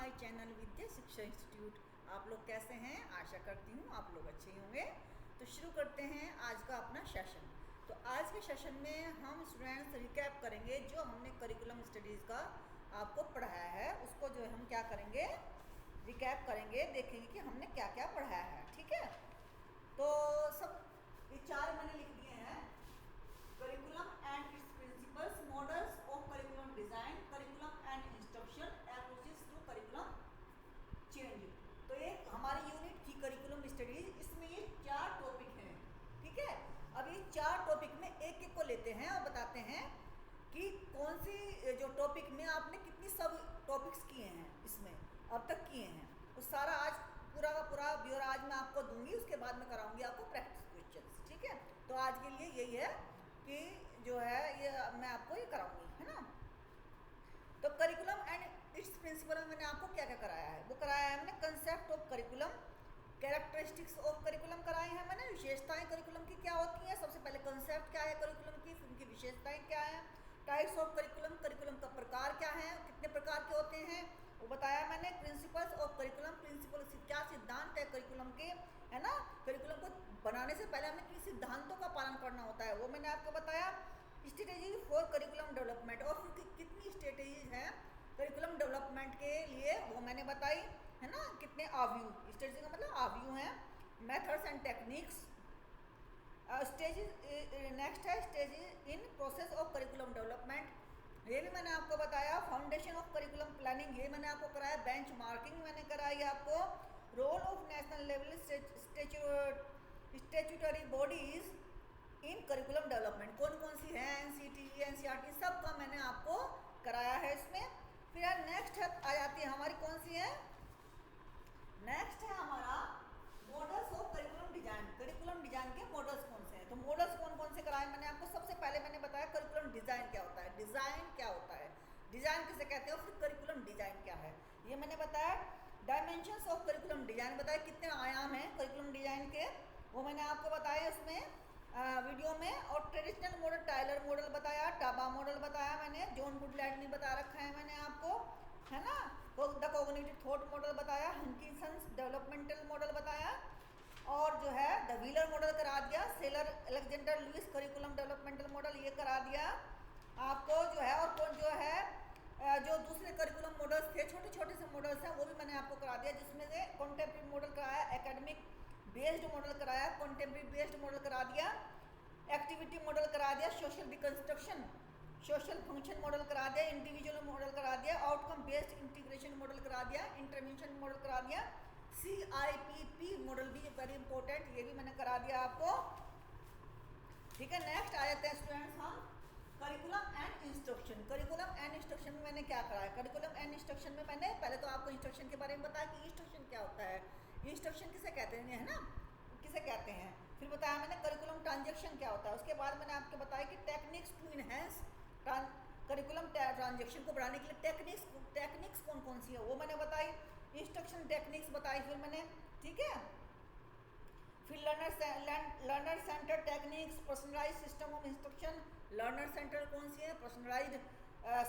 My channel विद्या शिक्षा institute. आप लोग कैसे हैं? आशा करती हूँ आप लोग अच्छे ही होंगे। तो शुरू करते हैं आज का अपना सेशन। तो आज के सेशन में हम स्टूडेंट्स रिकैप करेंगे जो हमने करिकुलम स्टडीज़ का आपको पढ़ाया है, उसको जो है हम क्या करेंगे, रिकैप करेंगे, देखेंगे कि हमने क्या क्या पढ़ाया है। ठीक है, तो सब ये चार मैंने लिख दिए हैं: curriculum and its principles, models of curriculum design, curriculum and instruction, approaches to curriculum change. तो एक हमारी यूनिट थी करिकुलम स्टडीज, इसमें ये चार टॉपिक हैं। ठीक है, अब ये चार टॉपिक में एक एक को लेते हैं और बताते हैं कि कौन सी जो टॉपिक में आपने कितनी सब टॉपिक्स किए हैं, इसमें अब तक किए हैं, वो सारा आज पूरा का पूरा ब्यौरा आज मैं आपको दूंगी। उसके बाद मैं कराऊंगी आपको प्रैक्टिस क्वेश्चंस। ठीक है, तो आज के लिए यही है कि जो है ये मैं आपको ये कराऊंगी, है ना। तो करिकुलम एंड इट्स प्रिंसिपल में मैंने आपको क्या क्या कराया है, वो कराया है मैंने concept of curriculum, characteristics of curriculum कराए हैं मैंने, विशेषताएं करिकुलम की क्या होती हैं, सबसे पहले कंसेप्ट क्या है करिकुलम की, फिर उनकी विशेषताएं क्या है, टाइप्स ऑफ करिकुलम, करिकुलम का प्रकार क्या है, कितने प्रकार के होते हैं वो बताया मैंने, प्रिंसिपल्स ऑफ करिकुलम, प्रिंसिपल क्या सिद्धांत है करिकुलम के, है ना। करिकुलम को बनाने से पहले हमें किन सिद्धांतों का पालन करना होता है वो मैंने आपको बताया। स्ट्रेटेजी फॉर करिकुलम डेवलपमेंट, और फिर कितनी स्ट्रेटेजीज हैं करिकुलम डेवलपमेंट के लिए वो मैंने बताई, है ना। कितने आव्यू, स्ट्रेटेजी का मतलब आव्यू हैं, methods and techniques, stages, next है stages in process of curriculum development, ये भी मैंने आपको बताया। फाउंडेशन ऑफ करिकुलम प्लानिंग, ये मैंने आपको कराया। बेंच मार्किंग मैंने कराई आपको। Role of national level statutory bodies in curriculum development, कौन कौन सी है, एनसीटी, एनसीईआरटी, सब का मैंने आपको कराया है इसमें। फिर नेक्स्ट आ जाती है हमारी कौन सी है, नेक्स्ट है हमारा models of curriculum design. Curriculum design के मॉडल्स कौन से हैं, तो मॉडल्स कौन कौन से कराए मैंने आपको। सबसे पहले मैंने बताया करिकुलम डिजाइन क्या होता है, डिजाइन क्या होता है, डिजाइन किसे कहते हैं, और फिर करिकुलम डिजाइन क्या है ये मैंने बताया। डायमेंशंस ऑफ करिकुलम डिजाइन बताया, कितने आयाम हैं करिकुलम डिजाइन के वो मैंने आपको बताया उसमें वीडियो में। और ट्रेडिशनल मॉडल, टाइलर मॉडल बताया, टाबा मॉडल बताया मैंने, जॉन गुडलैंड ने बता रखा है मैंने आपको, है ना। द कॉग्निटिव थॉट मॉडल बताया, हंकिंसंस डेवलपमेंटल मॉडल बताया, और जो है द व्हीलर मॉडल करा दिया, Saylor Alexander Lewis curriculum developmental model ये करा दिया आपको जो है। और कौन जो है जो दूसरे करिकुलम मॉडल्स थे, छोटे छोटे से मॉडल्स हैं, वो भी मैंने आपको करा दिया, जिसमें से कॉन्टेम्परेरी मॉडल कराया, एकेडमिक बेस्ड मॉडल कराया, कॉन्टेम्परेरी बेस्ड मॉडल करा दिया, एक्टिविटी मॉडल करा दिया, social reconstruction, social function model करा दिया, इंडिविजुअल मॉडल करा दिया, आउटकम बेस्ड इंटीग्रेशन मॉडल करा दिया, इंटरवेंशन मॉडल करा दिया, CIPP मॉडल भी वेरी इंपॉर्टेंट, ये भी मैंने करा दिया आपको। ठीक है, नेक्स्ट आ जाते हैं स्टूडेंट्स हम curriculum and instruction. Curriculum and instruction में मैंने क्या कराया, करिकुलम एंड इंस्ट्रक्शन में मैंने पहले तो आपको इंस्ट्रक्शन के बारे में बताया कि इंस्ट्रक्शन क्या होता है, इंस्ट्रक्शन किसे कहते हैं, है ना, किसे कहते हैं। फिर बताया मैंने करिकुलम ट्रांजेक्शन क्या होता है। उसके बाद मैंने आपको बताया कि techniques to enhance curriculum transaction को बढ़ाने के लिए टेक्निक्स कौन कौन सी है वो मैंने बताई, इंस्ट्रक्शन टेक्निक्स बताई फिर मैंने। ठीक है, फिर learner centre techniques, personalise system of instruction, learner centre कौन सी है, पर्सनलाइज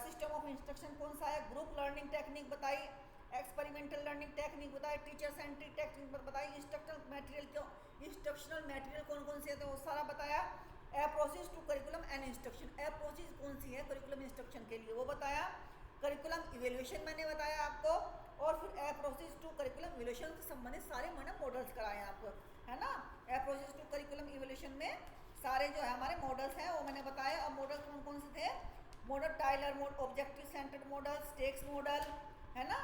सिस्टम ऑफ इंस्ट्रक्शन कौन सा है, ग्रुप लर्निंग टेक्निक बताई, एक्सपेरिमेंटल लर्निंग टेक्निक बताई, टीचर सेंट्रिक टेक्निक बताई, इंस्ट्रक्शनल मटेरियल कौन कौन से है तो वो सारा बताया। Approaches to curriculum and instruction, approaches कौन सी है करिकुलम इंस्ट्रक्शन के लिए वो बताया। करिकुलम इवेल्यूएशन मैंने बताया आपको, और फिर अप्रोचेस टू करिकुलम इवेल्यूएशन से संबंधित सारे मैंने मॉडल्स कराए आपको, है ना। अप्रोचेस टू करिकुलम इवेल्यूएशन में सारे जो है हमारे मॉडल्स हैं वो मैंने बताया। और मॉडल कौन कौन से थे, model Tyler model, objective centred model, Stake's model, है ना,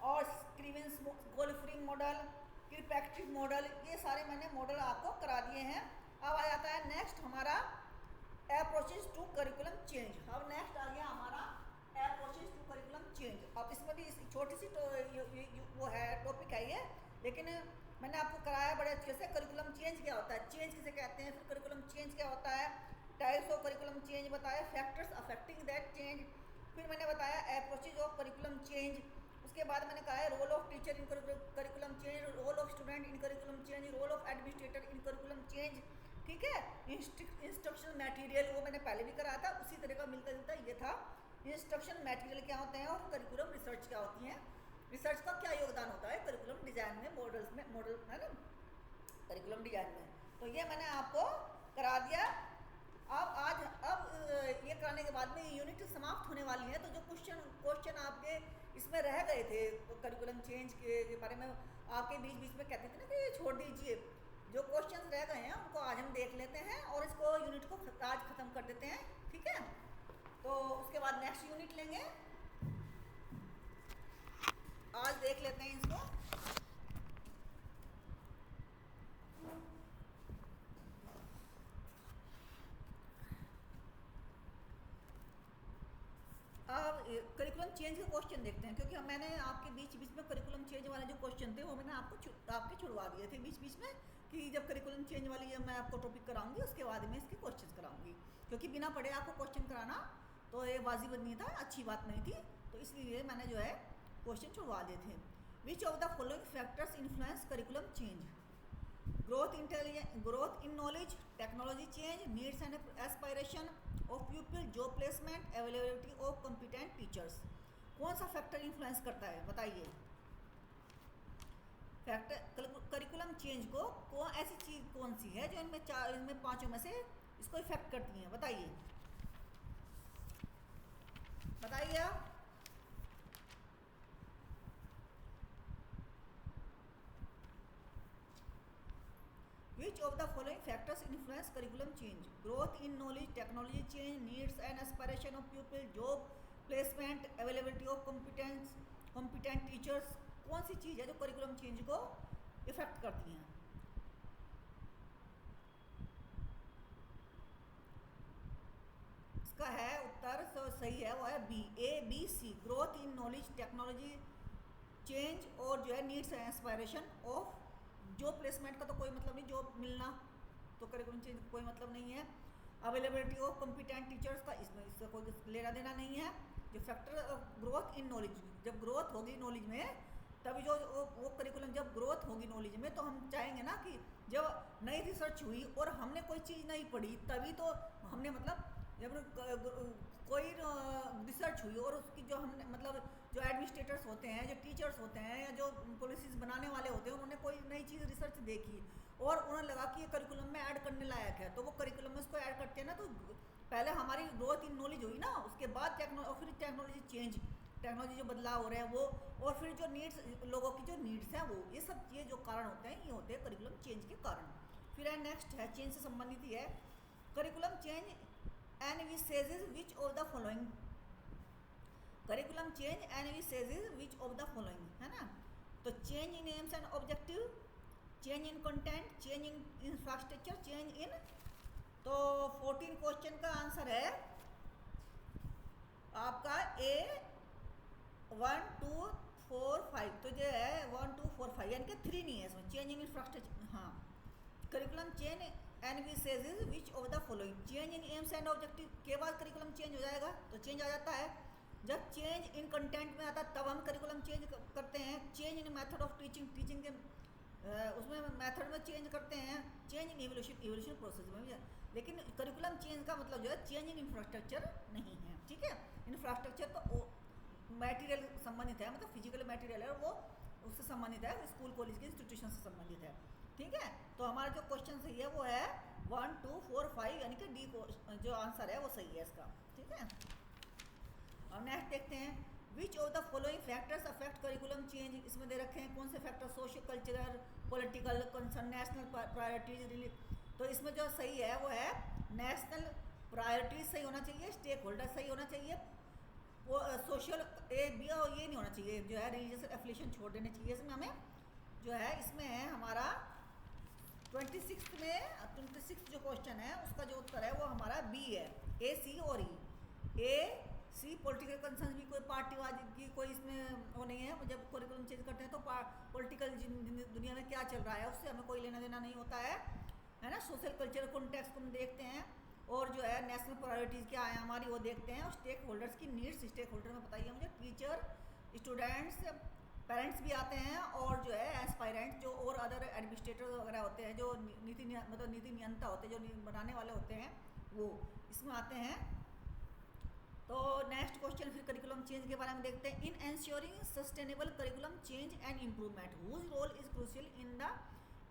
और स्क्रीवेंस गोल्फरिंग मॉडल, किरपैट्रिक मॉडल, ये सारे मैंने मॉडल आपको करा दिए हैं। अब आ जाता है नेक्स्ट हमारा अप्रोचेस टू करिकुलम चेंज। अब नेक्स्ट आ गया हमारा अप्रोचेस टू करिकुलम चेंज। अब इसमें भी छोटी सी वो है टॉपिक है ये, लेकिन मैंने आपको कराया बड़े अच्छे से। करिकुलम चेंज क्या होता है, चेंज किसे कहते हैं, फिर करिकुलम चेंज क्या होता है, टाइप्स ऑफ करिकुलम चेंज बताया, फैक्टर्स अफेक्टिंग दैट चेंज, फिर मैंने बताया अप्रोचेज ऑफ करिकुलम चेंज। उसके बाद मैंने कहा है role of teacher in curriculum change, role of student in curriculum change, role of administrator in curriculum change. ठीक है, इंस्ट्रक्शन मटेरियल वो मैंने पहले भी कराया था, उसी तरह का मिलता जुलता ये था। इंस्ट्रक्शन मटेरियल क्या होते हैं और करिकुलम रिसर्च क्या होती हैं रिसर्च का क्या योगदान होता है करिकुलम डिजाइन में, मॉडल है ना, करिकुलम डिजाइन में। तो ये मैंने आपको करा दिया। अब ये कराने के बाद में यूनिट समाप्त होने वाली है। तो जो क्वेश्चन आपके इसमें रह गए थे तो करिकुलम चेंज के बारे में आपके बीच बीच में कहते थे ना कि ये छोड़ दीजिए, जो क्वेश्चन रह गए हैं उनको आज हम देख लेते हैं और इसको यूनिट को आज खत्म कर देते हैं, ठीक है। तो उसके बाद नेक्स्ट यूनिट लेंगे, आज देख लेते हैं इसको। अब करिकुलम चेंज के क्वेश्चन देखते हैं, क्योंकि मैंने आपके बीच बीच में करिकुलम चेंज वाले जो क्वेश्चन थे वो मैंने आपके छुड़वा दिए थे बीच बीच में, कि जब करिकुलम चेंज वाली मैं आपको टॉपिक कराऊंगी उसके बाद में इसके क्वेश्चन कराऊंगी, क्योंकि बिना पढ़े आपको क्वेश्चन कराना तो ये वाजिब नहीं था, अच्छी बात नहीं थी। तो इसलिए मैंने जो है क्वेश्चन छुड़वा दिए थे। विच of the following factors influence curriculum change? Growth in knowledge, technology change, needs and aspiration of people, job placement, availability of competent teachers. कौन सा फैक्टर इन्फ्लुएंस करता है बताइए? फैक्टर करिकुलम चेंज को ऐसी चीज कौन सी है जो इनमें पांचों में से इसको इफेक्ट करती है? बताइए बताइए आप। Which of the following factors influence curriculum change? Growth in knowledge, technology change, needs and aspiration of pupil, job placement, availability of competent teachers। कौन सी चीज है जो करिकुलम चेंज को इफेक्ट करती हैं? इसका है उत्तर सही है, वो है B, ABC। Growth in knowledge, technology change और जो है needs and aspiration of, job placement का तो कोई मतलब नहीं, जॉब मिलना तो करिकुलम चेंज का कोई मतलब नहीं है। अवेलेबिलिटी ऑफ कॉम्पिटेंट टीचर्स का इससे कोई लेना देना नहीं है। जो फैक्टर ग्रोथ इन नॉलेज, जब ग्रोथ होगी नॉलेज में तभी जो वो करिकुलम, जब ग्रोथ होगी नॉलेज में तो हम चाहेंगे ना कि जब नई रिसर्च हुई और हमने कोई चीज़ नहीं पढ़ी तभी तो हमने मतलब जब कोई रिसर्च हुई और उसकी जो हमने मतलब जो एडमिनिस्ट्रेटर्स होते हैं, जो टीचर्स होते हैं या जो पॉलिसीज बनाने वाले होते हैं, उन्होंने कोई नई चीज़ रिसर्च देखी और उन्हें लगा कि ये करिकुलम में ऐड करने लायक है, तो वो करिकुलम में उसको ऐड करते हैं ना। तो पहले हमारी ग्रोथ इन नॉलेज हुई ना, उसके बाद फिर टेक्नोलॉजी चेंज, टेक्नोलॉजी जो बदलाव हो रहे हैं वो, और फिर जो नीड्स, लोगों की जो नीड्स हैं वो, ये सब चीज़ जो कारण होते हैं ये होते हैं करिकुलम चेंज के कारण। फिर है नेक्स्ट है चेंज से संबंधित ही है, curriculum change envisages which of the following? Curriculum change envisages which of the following, है ना। तो change in AIIMS and objective, change in content, change in infrastructure, change in. तो 14 क्वेश्चन का आंसर है आपका ए 1 2 4 5। तो जो है 1 2 4 5 यानी कि 3 नहीं है इसमें, चेंज इन इंफ्रास्ट्रक्चर। हाँ, curriculum change envisages which of the following? Change in AIIMS and objective के बाद करिकुलम चेंज हो जाएगा, तो चेंज आ जाता है। जब चेंज इन कंटेंट में आता है तब हम करिकुलम चेंज करते हैं। Change in method of teaching, teaching के उसमें मेथड में चेंज करते हैं। चेंज इन इवोल्यूशन प्रोसेस में भी। लेकिन करिकुलम चेंज का मतलब जो है चेंज इन इंफ्रास्ट्रक्चर नहीं है, ठीक है। इंफ्रास्ट्रक्चर तो मटेरियल संबंधित है, मतलब फिजिकल मटेरियल है, वो उससे संबंधित है, स्कूल कॉलेज के इंस्टीट्यूशन से संबंधित है, ठीक है। तो हमारा जो क्वेश्चन सही है वो है 1 2 4 5 यानी कि डी जो आंसर है वो सही है इसका, ठीक है। अब नेक्स्ट देखते हैं, which of the following factors affect curriculum change. इसमें दे रखे हैं कौन से factor, social cultural, political, concern, national priorities. तो इसमें जो सही है वो है नेशनल प्रायोरिटीज सही होना चाहिए, स्टेक होल्डर सही होना चाहिए, वो सोशल ये नहीं होना चाहिए, जो है रिलीजियस एफिलिएशन छोड़ देनी चाहिए इसमें हमें। जो है इसमें है हमारा 26 जो क्वेश्चन है उसका जो उत्तर है वो हमारा बी है, ए सी और ई। ए सी पॉलिटिकल कंसर्न भी कोई पार्टीवादी की कोई इसमें वो नहीं है। जब करिकुलम चेंज करते हैं तो पॉलिटिकल दुनिया में क्या चल रहा है उससे हमें कोई लेना देना नहीं होता है ना। सोशल कल्चरल कॉन्टेक्स्ट को हम देखते हैं और जो है नेशनल प्रायोरिटीज़ क्या है हमारी वो देखते हैं, और स्टेक होल्डर्स की नीड्स, स्टेक होल्डर में बताइए मुझे, टीचर, स्टूडेंट्स, पेरेंट्स भी आते हैं, और जो है एस्पायरेंट जो और अदर एडमिनिस्ट्रेटर वगैरह होते हैं, जो नीति नियंता होते हैं, जो बनाने वाले होते हैं, वो इसमें आते हैं। तो नेक्स्ट क्वेश्चन फिर करिकुलम चेंज के बारे में देखते हैं। In ensuring sustainable curriculum change and improvement whose role is crucial in the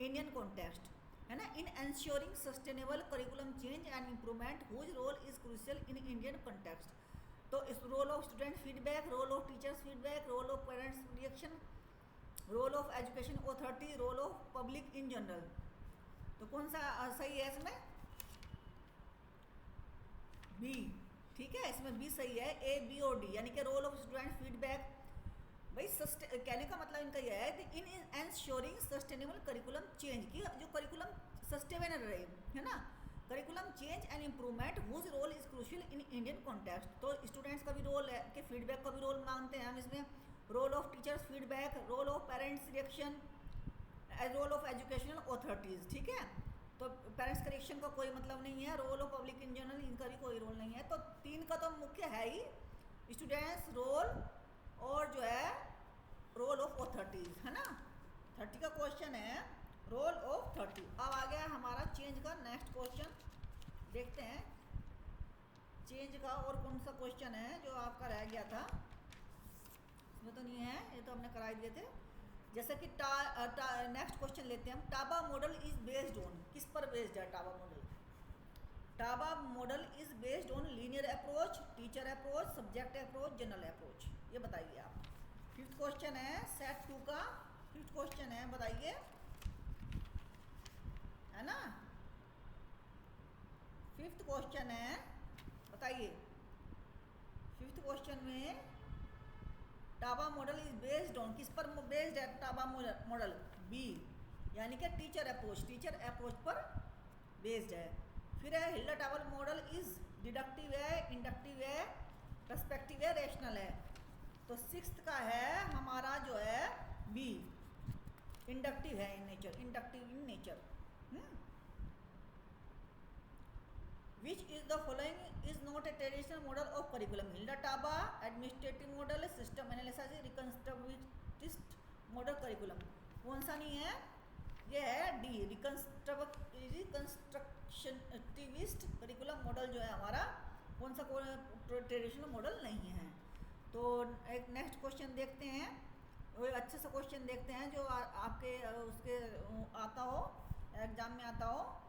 Indian context, है ना। In ensuring sustainable curriculum change and improvement whose role is crucial in Indian context. तो इस role of student feedback, role of teachers feedback, role of parents reaction, role of education authority, role of public in general. तो कौन सा सही है इसमें? B, ठीक है, इसमें बी सही है। ए, बी और डी, यानी कि रोल ऑफ स्टूडेंट फीडबैक, भाई कहने का मतलब इनका यह है कि in ensuring sustainable curriculum change, की जो करिकुलम सस्टेनेबल रहे, है ना, curriculum change and improvement whose role is crucial in Indian context. तो स्टूडेंट्स का भी रोल है कि फीडबैक का भी रोल मांगते हैं हम इसमें, role of teachers feedback, role of parents reaction, role of educational authorities, ठीक है। तो पेरेंट्स करेक्शन का कोई मतलब नहीं है, role of public in general, इनका भी कोई रोल नहीं है। तो 3 का तो मुख्य है ही, स्टूडेंट्स रोल और जो है रोल ऑफ अथॉरिटीज़, है ना। 30 का क्वेश्चन है रोल ऑफ 30। अब आ गया हमारा चेंज का नेक्स्ट क्वेश्चन, देखते हैं चेंज का और कौन सा क्वेश्चन है जो आपका रह गया था। इसमें तो नहीं है, ये तो हमने कराई दिए थे। जैसे कि नेक्स्ट क्वेश्चन लेते हैं हम। Taba model is based on, किस पर बेस्ड है Taba model? Taba model is based on linear approach, teacher approach, subject approach, general approach. ये बताइए आप। 5th क्वेश्चन है सेट 2 का, 5th क्वेश्चन है, बताइए, है ना। 5th क्वेश्चन है, बताइए। 5th क्वेश्चन में Taba model is based on, किस पर बेस्ड है टाबा मॉडल? बी, यानी कि टीचर अप्रोच पर बेस्ड है। फिर है Hilda Taba model is deductive है, इंडक्टिव है, पर्सपेक्टिव है, रैशनल है। तो 6th का है हमारा जो है बी, इंडक्टिव है in nature, inductive in nature. Which is the following is not a traditional model of curriculum? Hilda Taba, administrative model, system analysis, reconstructivist model curriculum। कौन सा नहीं है? ये है डी, रिकंस्ट्रक्शनिस्ट करिकुलम मॉडल जो है हमारा, कौन सा ट्रेडिशनल मॉडल नहीं है। तो एक नेक्स्ट क्वेश्चन देखते हैं, वो अच्छे सा क्वेश्चन देखते हैं जो आपके उसके आता हो, एग्जाम में आता हो।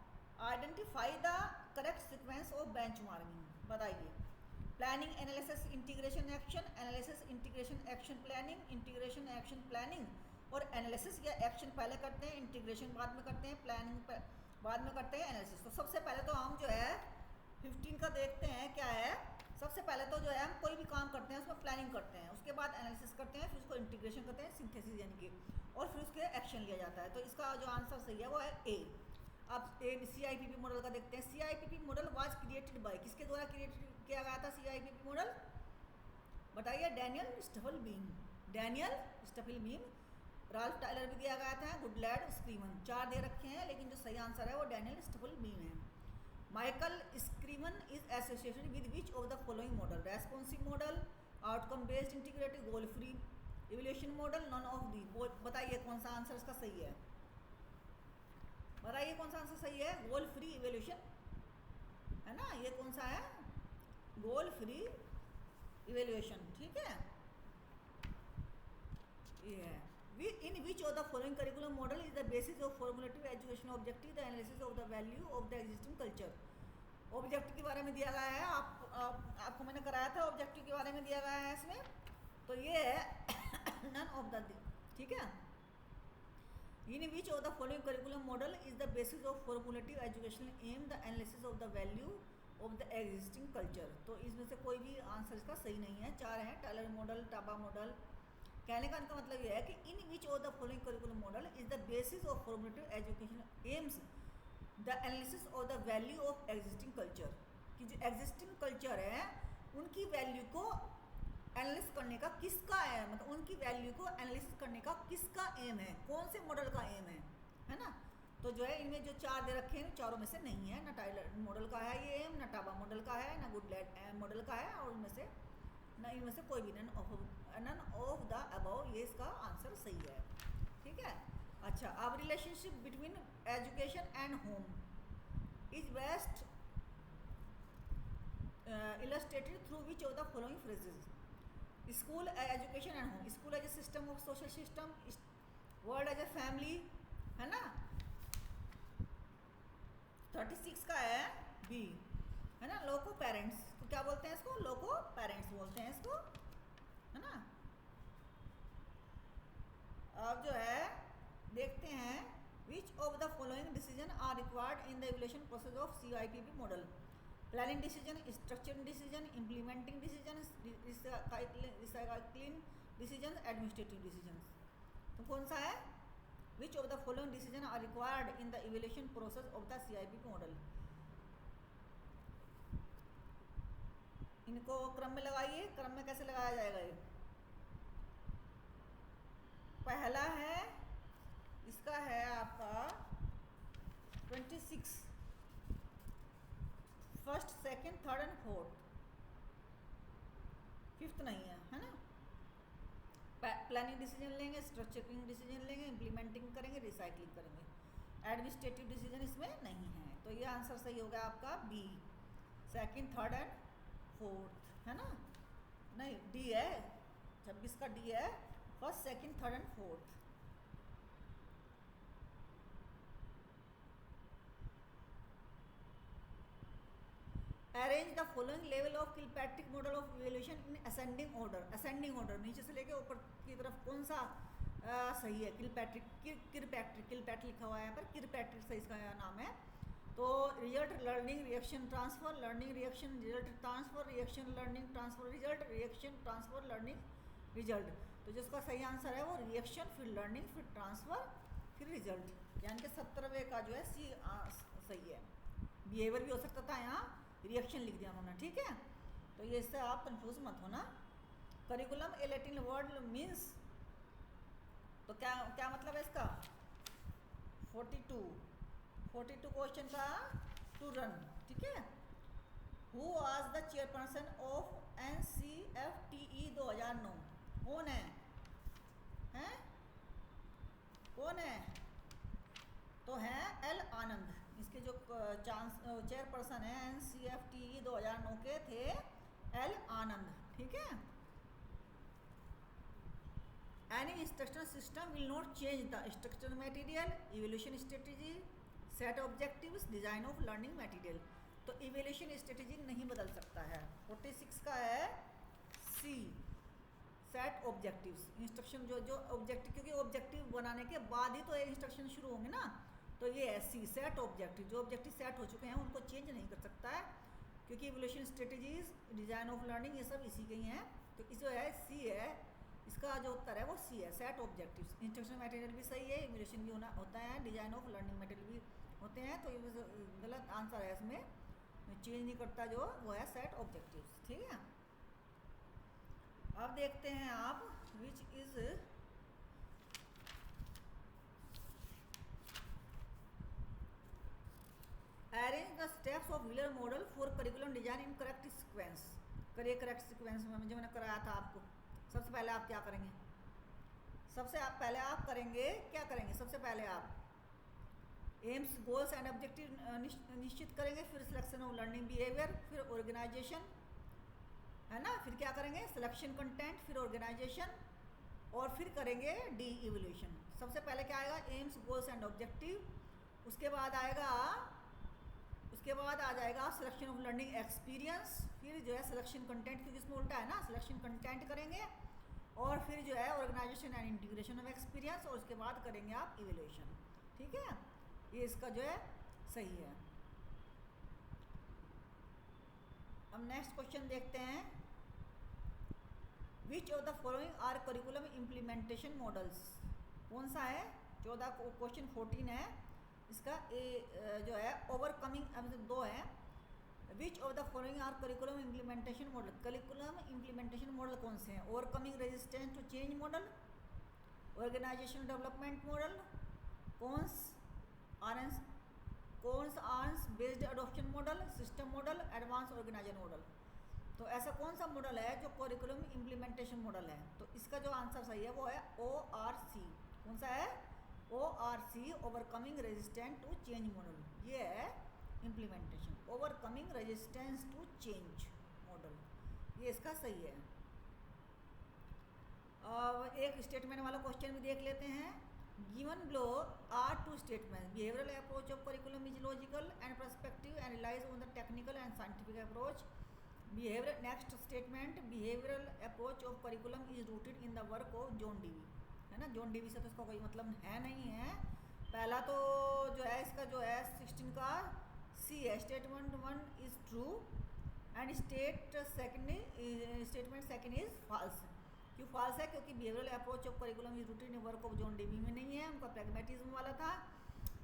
Identify the correct sequence of benchmarking, बताइए। Planning, analysis, integration, action, analysis, integration, action, planning, integration, action, planning, और एनालिसिस या एक्शन पहले करते हैं, इंटीग्रेशन बाद में करते हैं, प्लानिंग बाद में करते हैं, एनालिसिस। तो सबसे पहले तो हम जो है 15 का देखते हैं क्या है। सबसे पहले तो जो है हम कोई भी काम करते हैं उसमें प्लानिंग करते हैं, उसके बाद एनालिसिस करते हैं, फिर उसको इंटीग्रेशन करते हैं, सिंथेसिस यानी कि, और फिर उसके एक्शन लिया जाता है। तो इसका जो आंसर सही है वो है ए। अब CIPP मॉडल का देखते हैं। CIPP model was created by, किसके द्वारा क्रिएट किया गया था CIPP मॉडल? बताइए। डैनियल स्टफलबीम, राल्फ टायलर भी दिया गया था, गुडलैड, स्क्रीमन, 4 दे रखे हैं, लेकिन जो सही आंसर है वो डैनियल स्टफलबीम है। Michael Scriven is associated with which of the following model? Responsive model, outcome based integrated, goal free evaluation model, none of the. बताइए कौन सा आंसर इसका सही है? बताइए कौन सा आंसर सही है? गोल फ्री इवैल्यूएशन, है ना। ये कौन सा है? गोल फ्री इवैल्यूएशन, ठीक है, ये है। In which of the following curriculum model is the basis of formative education objective, the analysis of the value of the existing culture? Objective के बारे में दिया गया है, आपको मैंने कराया था, ऑब्जेक्टिव के बारे में दिया गया है इसमें। तो ये है नन ऑफ द, ठीक है। In which of the following curriculum model is the basis of formative educational aim, the analysis of the value of the existing culture? तो इसमें से कोई भी आंसर इसका सही नहीं है। 4 है, टायलर मॉडल, टाबा मॉडल। कहने का इनका मतलब ये है कि in which of the following curriculum model is the basis of formative education aims the analysis of the value of existing culture, कि जो एग्जिस्टिंग कल्चर है उनकी वैल्यू को एनालिसिस करने का किसका है, मतलब उनकी वैल्यू को एनालिसिस करने का किसका एम है, कौन से मॉडल का एम है ना। तो जो है इनमें जो 4 दे रखे हैं, चारों में से नहीं है, ना टायलर मॉडल का है ये एम, ना टाबा मॉडल का है, ना गुडलैड मॉडल का है, और उनमें से ना इनमें से कोई भी नन ऑफ द अबव, ये इसका आंसर सही है, ठीक है। अच्छा, अब relationship between education and home is best illustrated through which of the following phrases? School education and home, school as a system of social system, world as a family, है ना। 36 का है बी, है ना, लोको पेरेंट्स, तो क्या बोलते हैं इसको, लोको पेरेंट्स बोलते हैं इसको, है ना। अब जो है देखते हैं which of the following decision are required in the evaluation process of CIPP model, planning decision, structure decision, implementing decision, recycling decision, administrative decision. तो कौन सा है, which of the following decision are required in the evaluation process of the CIPP model. इनको क्रम में लगाइए, क्रम में कैसे लगाया जाएगा ये, पहला है इसका है आपका 26, first second third and fourth, fifth नहीं है ना। प्लानिंग डिसीजन लेंगे, स्ट्रक्चरिंग डिसीजन लेंगे, इम्प्लीमेंटिंग करेंगे, रिसाइकलिंग करेंगे, एडमिनिस्ट्रेटिव डिसीजन इसमें नहीं है। तो ये आंसर सही होगा आपका B, second third and fourth, है ना। नहीं, डी है, 26 का डी है, first second third and fourth. Arrange the following level of Kirkpatrick model of evaluation in ascending order, ascending order, नीचे से लेके ऊपर की तरफ कौन सा सही है, किलपैट्रिक, किरपैट्रिक, किलपैट्रिक लिखा हुआ है यहाँ पर, किरपैट्रिक सही इसका नाम है। तो result learning reaction transfer, learning reaction result transfer, reaction learning transfer result, reaction transfer learning result. तो जिसका सही आंसर है वो रिएक्शन, फिर लर्निंग, फिर ट्रांसफर, फिर रिजल्ट, यानी कि 17वें का जो है सी सही है। बिहेवियर भी हो सकता था, यहाँ रिएक्शन लिख दिया उन्होंने, ठीक है। तो ये इससे आप कंफ्यूज मत होना। करिकुलम ए लैटिन वर्ड मीन्स, तो क्या क्या मतलब है इसका, 42 क्वेश्चन का टू रन, ठीक है। Who was the chairperson of NCFTE 2009, कौन है, हैं कौन है, तो है एल आनंद, इसके जो चेयरपर्सन है NCFTE 2009 के थे एल आनंद, ठीक है। Any instructional system will not change the instructional material, evaluation strategy, set objectives, design of learning material. तो इवैल्यूएशन स्ट्रेटेजी नहीं बदल सकता है। 46 का है सी, सेट ऑब्जेक्टिव्स, इंस्ट्रक्शन जो ऑब्जेक्टिव, क्योंकि ऑब्जेक्टिव बनाने के बाद ही तो ये इंस्ट्रक्शन शुरू होंगे ना। तो ये है सी, सेट ऑब्जेक्टिव, जो ऑब्जेक्टिव सेट हो चुके हैं उनको चेंज नहीं कर सकता है, क्योंकि evaluation strategies, design of learning, ये सब इसी के ही हैं। तो इस जो है सी है, इसका जो उत्तर है वो सी है, सेट ऑब्जेक्टिव्स। इंस्ट्रक्शन मटेरियल भी सही है, इवैल्यूएशन भी होता है, डिजाइन ऑफ लर्निंग मटेरियल भी होते हैं। तो ये गलत आंसर है, इसमें चेंज नहीं करता जो वो है सेट ऑब्जेक्टिव्स, ठीक है। अब देखते हैं आप which is arrange the steps of wheeler model for curriculum design in correct sequence. करिए करेक्ट सीक्वेंस में जो मैंने कराया था आपको। सबसे पहले आप क्या करेंगे, सबसे आप पहले आप करेंगे क्या करेंगे, सबसे पहले आप एम्स, गोल्स एंड ऑब्जेक्टिव निश्चित करेंगे, फिर सिलेक्शन ऑफ लर्निंग बिहेवियर, फिर ऑर्गेनाइजेशन, है ना, फिर क्या करेंगे सिलेक्शन कंटेंट, फिर ऑर्गेनाइजेशन, और फिर करेंगे डी इवैल्यूएशन। सबसे पहले क्या आएगा, एम्स, गोल्स एंड ऑब्जेक्टिव, उसके बाद आएगा, उसके बाद आ जाएगा सिलेक्शन ऑफ लर्निंग एक्सपीरियंस, फिर जो है सिलेक्शन कंटेंट, क्योंकि इसमें उल्टा है ना, सिलेक्शन कंटेंट करेंगे, और फिर जो है organisation and integration of experience, और उसके बाद करेंगे आप इवैल्यूएशन, ठीक है। ये इसका जो है सही है। अब नेक्स्ट क्वेश्चन देखते हैं, which of the following are curriculum implementation models. कौन सा है, 14 क्वेश्चन 14 है इसका। ए जो है ओवरकमिंग, दो है, which of the following are curriculum implementation model. Curriculum implementation model कौन से हैं, overcoming resistance to change model, organisation development model, concerns based adoption model, system model, advance organisation model. तो ऐसा कौन सा मॉडल है जो करिकुलम इम्प्लीमेंटेशन मॉडल है, तो इसका जो आंसर सही है वो है ORC। कौन सा है, ORC, overcoming resistance to change model. ये है implementation, overcoming resistance to change model, ये इसका सही है। अब एक स्टेटमेंट वाला क्वेश्चन भी देख लेते हैं। Given below are two statement, behavioural approach of curriculum is logical and perspective and relies on the technical and scientific approach. Behaviour next statement, behavioural approach of curriculum is rooted in the work of John Dewey, है ना। John Dewey से तो इसका कोई मतलब है नहीं है। पहला तो जो है इसका जो है 16 का सी है, statement 1 is true and statement second is false. क्यों फॉल्स है? क्योंकि behavioural approach of curriculum is rooted in work of John Dewey में नहीं है, उनका प्रैग्मेटिज्म वाला था।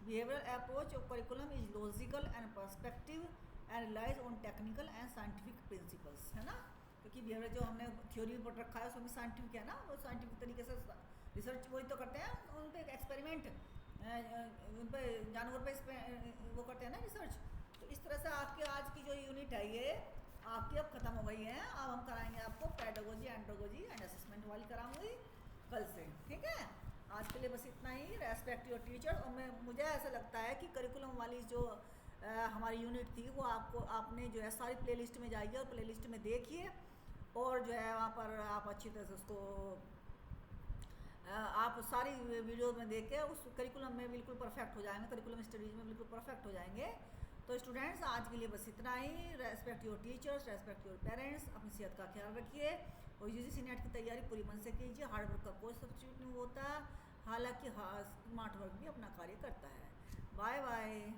Behavioural approach of curriculum is logical and perspective and relies on technical and scientific principles, है ना। क्योंकि बिहेवियर जो हमने थ्योरी में पढ़ रखा है उसमें साइंटिफिक है ना, वो साइंटिफिक तरीके से रिसर्च वही तो करते हैं, उन पर एक्सपेरिमेंट, उन पर जानवर पे वो करते हैं ना रिसर्च। तो इस तरह से आपकी आज की जो यूनिट है ये आपकी अब ख़त्म हो गई है। अब हम कराएंगे आपको पेडागोजी, एंड्रोगोजी एंड असेसमेंट वाली कराऊंगी कल से, ठीक है। आज के लिए बस इतना ही। Respect your teacher. और मुझे ऐसा लगता है कि करिकुलम वाली जो हमारी यूनिट थी वो आपने जो है सारी प्लेलिस्ट में जाइए और प्लेलिस्ट में देखिए, और जो है वहाँ पर आप अच्छी तरह से उसको आप सारी वीडियो में देख के उस करिकुलम में बिल्कुल परफेक्ट हो जाएंगे, करिकुलम स्टडीज़ में बिल्कुल परफेक्ट हो जाएंगे। तो स्टूडेंट्स आज के लिए बस इतना ही। Respect your teachers, respect your parents, अपनी सेहत का ख्याल रखिए और यूजीसी नेट की तैयारी पूरी मन से कीजिए। हार्ड वर्क का कोई सब्स्टिट्यूट नहीं होता, हालांकि स्मार्ट वर्क भी अपना कार्य करता है। Bye bye.